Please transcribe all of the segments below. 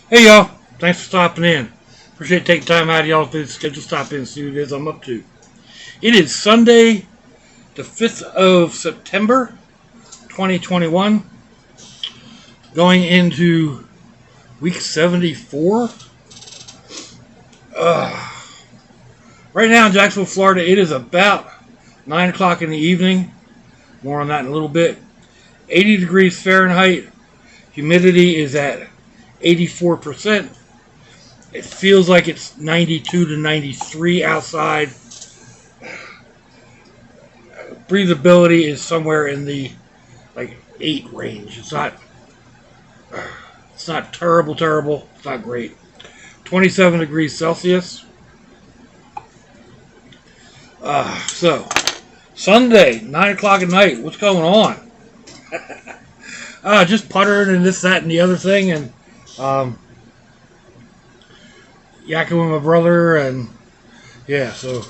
Hey y'all, thanks for stopping in. Appreciate taking time out of y'all's busy schedule to stop in and see what it is I'm up to. It is Sunday, the 5th of September, 2021, going into week 74. Right now in Jacksonville, Florida, it is about 9 o'clock in the evening. More on that in a little bit. 80 degrees Fahrenheit. Humidity is at 84%. It feels like it's 92 to 93 outside. Breathability is somewhere in the 8 range. It's not terrible. It's not great. 27 degrees Celsius. So Sunday, 9 o'clock at night. What's going on? Just puttering and this, that, and the other thing, and yakking with my brother, and yeah. So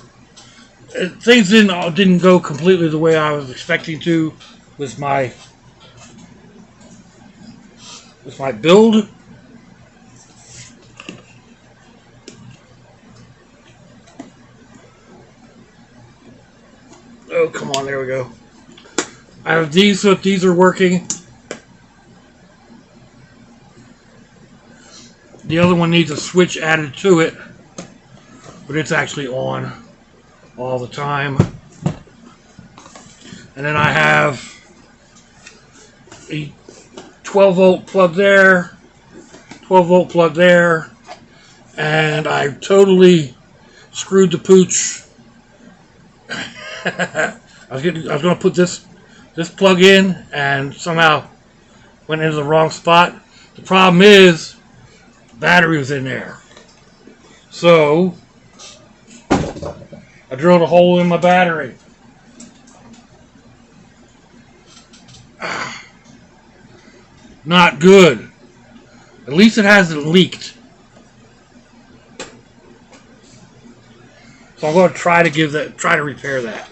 things didn't go completely the way I was expecting to with my build. Oh, come on, there we go. I have these, so if these are working. The other one needs a switch added to it, but it's actually on all the time. And then I have a 12 volt plug there, 12 volt plug there, and I totally screwed the pooch. I was going to put this plug in and somehow went into the wrong spot. The problem is battery was in there. So I drilled a hole in my battery. Not good. At least it hasn't leaked. So I'm going to try to repair that.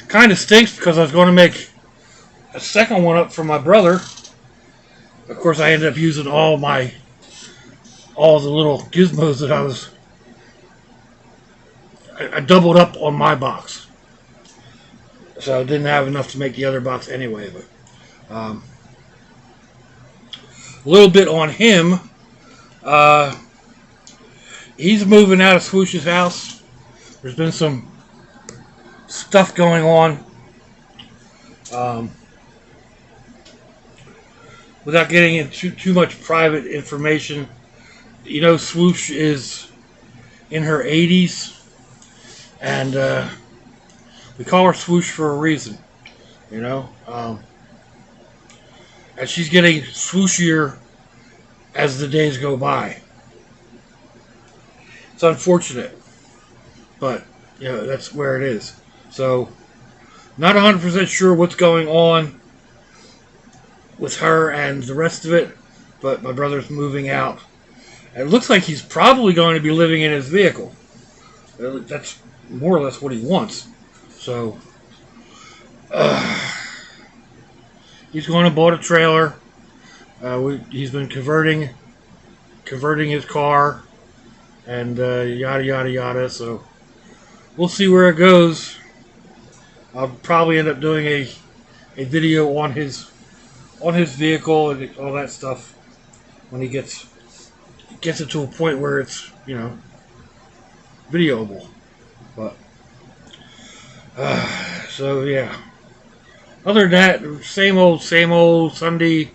Kind of stinks because I was going to make a second one up for my brother. Of course, I ended up using all the little gizmos that I doubled up on my box. So I didn't have enough to make the other box anyway. But a little bit on him. He's moving out of Swoosh's house. There's been some stuff going on. Without getting into too much private information, you know, Swoosh is in her 80s, and we call her Swoosh for a reason, you know. And she's getting swooshier as the days go by. It's unfortunate, but you know, that's where it is. So, not 100% sure what's going on with her and the rest of it, but my brother's moving out. And it looks like he's probably going to be living in his vehicle. That's more or less what he wants. So, he's going to bought a trailer. He's been converting his car, and yada yada yada. So, we'll see where it goes. I'll probably end up doing a video on his vehicle and all that stuff when he gets it to a point where it's, you know, videoable. But so yeah. Other than that, same old Sunday.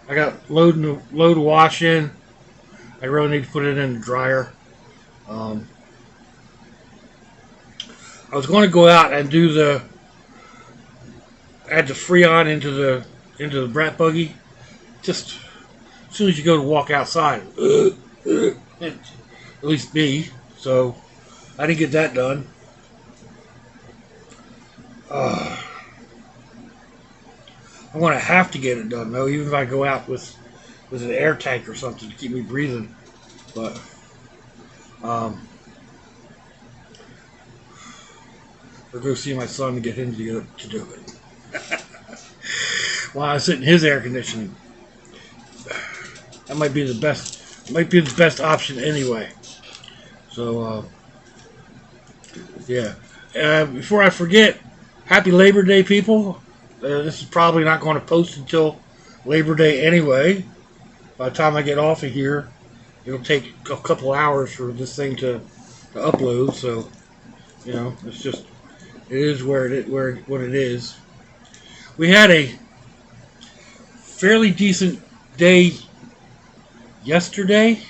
I got load of wash in. I really need to put it in the dryer. I was going to go out and add the Freon into the brat buggy. Just as soon as you go to walk outside, at least me. So I didn't get that done. I'm going to have to get it done though, even if I go out with an air tank or something to keep me breathing. But or go see my son to get him to do it. While I sit in his air conditioning. That might be the best. Might be the best option anyway. So yeah. Before I forget, Happy Labor Day, people. This is probably not going to post until Labor Day anyway. By the time I get off of here, it'll take a couple hours for this thing to upload. So, you know, it's just it is what it is. We had a fairly decent day yesterday.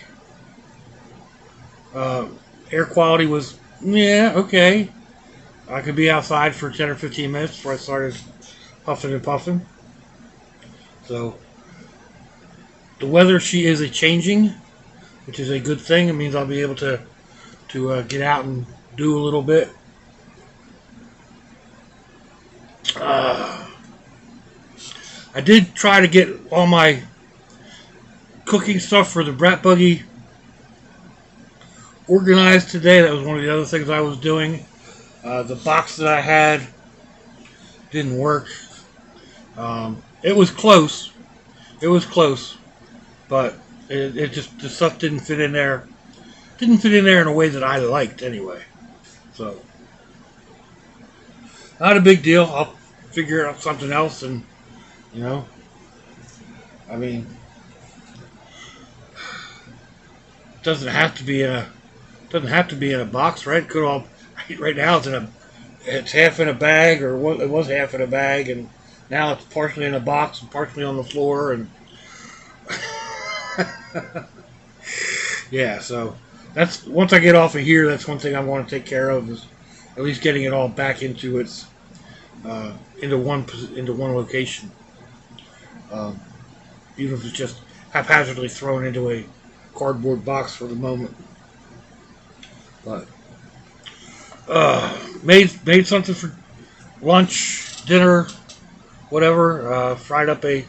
Air quality was okay. I could be outside for 10 or 15 minutes before I started huffing and puffing. So the weather is a changing, which is a good thing. It means I'll be able to get out and do a little bit. I did try to get all my cooking stuff for the brat buggy organized today. That was one of the other things I was doing. The box that I had didn't work. It was close. But it just, the stuff didn't fit in there. Didn't fit in there in a way that I liked anyway. So, not a big deal. I'll figure out something else, and you know, I mean, it doesn't have to be in a box, right? It could all right now it's half in a bag, or it was half in a bag, and now it's partially in a box and partially on the floor, and yeah. So that's, once I get off of here, that's one thing I want to take care of, is at least getting it all back into its into one location, even if it's just haphazardly thrown into a cardboard box for the moment. But made something for lunch, dinner, whatever. Fried up a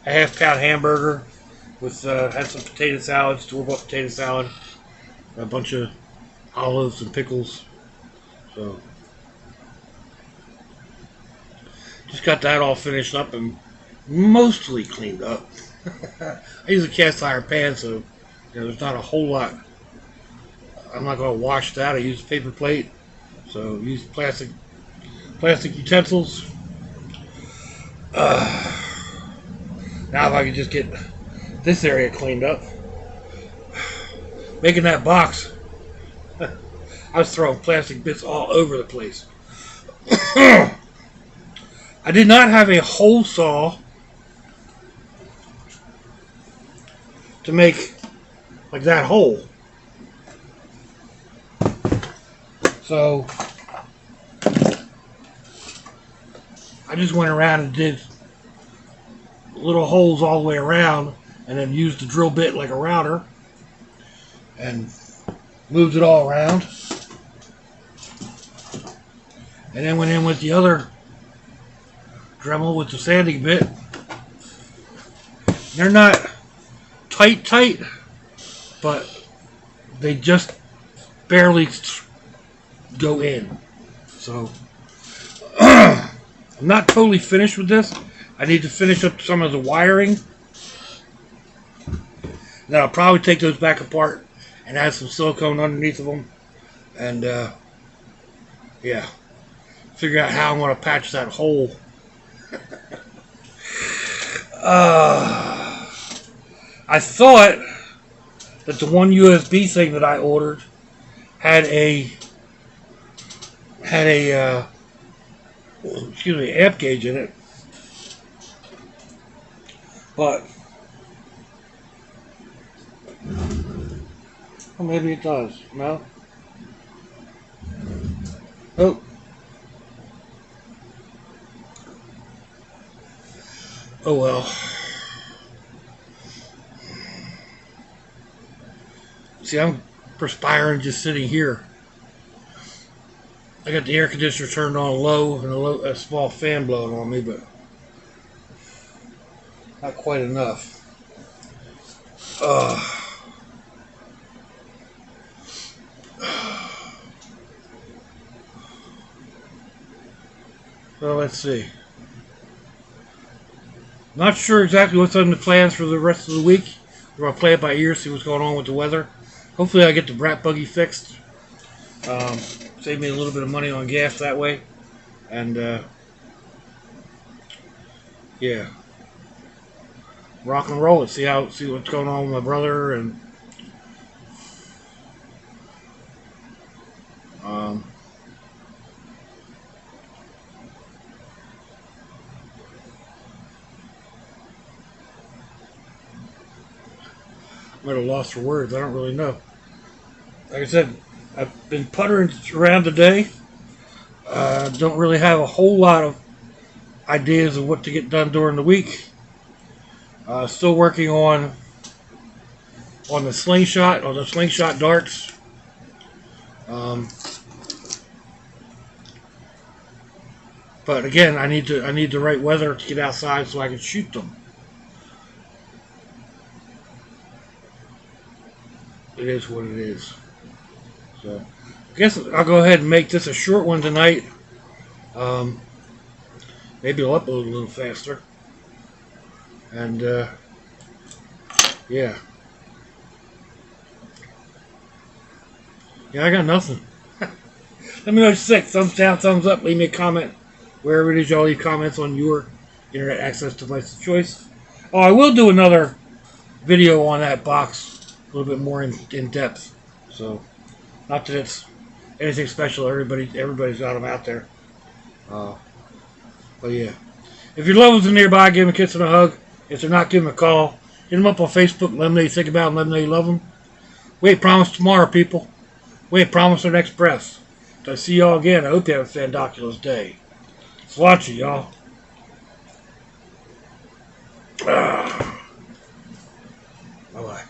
half-pound hamburger with had some potato salad, store-bought potato salad, a bunch of olives and pickles. So just got that all finished up and mostly cleaned up. I use a cast iron pan, so you know, there's not a whole lot. I'm not going to wash that. I use a paper plate, so use plastic utensils. Now if I could just get this area cleaned up. Making that box, I was throwing plastic bits all over the place. I did not have a hole saw to make like that hole. So I just went around and did little holes all the way around, and then used the drill bit like a router and moved it all around, and then went in with the other Dremel with the sanding bit. They're not tight, but they just barely go in. So I'm not totally finished with this. I need to finish up some of the wiring. Then I'll probably take those back apart and add some silicone underneath of them, and yeah, figure out how I'm going to patch that hole. I thought that the one USB thing that I ordered had a amp gauge in it, but well, maybe it does. No. Oh. Oh well. See, I'm perspiring just sitting here. I got the air conditioner turned on low and a small fan blowing on me, but not quite enough. Well, let's see. Not sure exactly what's on the plans for the rest of the week. We're gonna play it by ear, see what's going on with the weather. Hopefully, I get the brat buggy fixed. Save me a little bit of money on gas that way, and yeah, rock and roll it. See what's going on with my brother, and um, I'm at a loss for words. I don't really know. Like I said, I've been puttering around today. Don't really have a whole lot of ideas of what to get done during the week. Still working on the slingshot darts. But again, I need the right weather to get outside so I can shoot them. It is what it is. So I guess I'll go ahead and make this a short one tonight. Maybe I'll upload a little faster. And yeah. Yeah, I got nothing. Let me know what you think. Thumbs down, thumbs up. Leave me a comment. Wherever it is y'all leave comments on your internet access device of choice. Oh, I will do another video on that box. A little bit more in depth. So, not that it's anything special. Everybody's got them out there. But yeah. If your loved ones are nearby, give them a kiss and a hug. If they're not, give them a call. Hit them up on Facebook. Let them know you think about them. Let them know you love them. We ain't promised tomorrow, people. We ain't promised our next breath. So I see y'all again. I hope you have a fandoculous day. Let's watch it, y'all. Bye-bye.